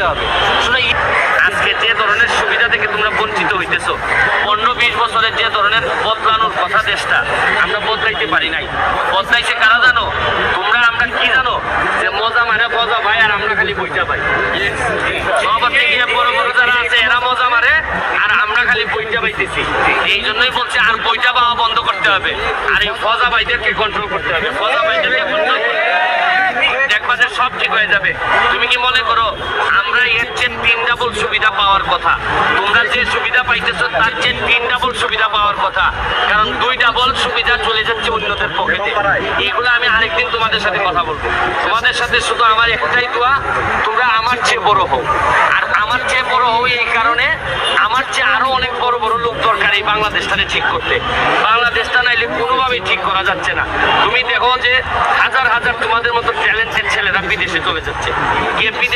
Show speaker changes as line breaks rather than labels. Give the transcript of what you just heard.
দিতে হবে। আজকে যে ধরনের সুবিধা থেকে তোমরা বঞ্চিত হইতেছো, 15-20 বছরের যে ধরনের বদলানোর কথা দেশটা, আমরা বদলাইতে পারি নাই। বদলাইছে কারা জানো? তোমরা। আমরা কি জানো? যে মজা মানে মজা ভাই, আর আমরা খালি বইটা পাই। সভাপতি গিয়ে বড় বড় যারা আছে এরা মজা মারে, আর আমরা খালি বইটা পাইতেছি। এই জন্যই বলছে আর বইটা পাওয়া বন্ধ করতে হবে, আর এই ফজা ভাইদেরকে কন্ট্রোল করতে হবে। ফজা ভাইদেরকে কন্ট্রোল দেখবা যে সব ঠিক হয়ে যাবে। তুমি কি মনে করো আমরা এর চেয়ে 3 ডাবল সুবিধা পাওয়ার কথা? তোমরা যে সুবিধা পাইতেছো তার চেয়ে 3 ডাবল সুবিধা পাওয়ার কথা, কারণ 2 ডাবল সুবিধা চলে যাচ্ছে অন্যদের পকেটে। এইগুলো আমি আরেকদিন তোমাদের সাথে কথা বলবো। তোমাদের সাথে শুধু আমার একটাই দোয়া, তোমরা আমার চেয়ে বড় হও। আর আমার চেয়ে বড় হও এই কারণে, আমার চেয়ে আরো অনেক বড় বড় লোক দরকার এই বাংলাদেশটাকে ঠিক করতে। বাংলাদেশটা নাইলে কোনোভাবেই ঠিক করা যাচ্ছে না। তুমি দেখো যে হাজার হাজার তোমাদের মতো ট্যালেন্টেড ছেলেরা বিদেশে চলে যাচ্ছে।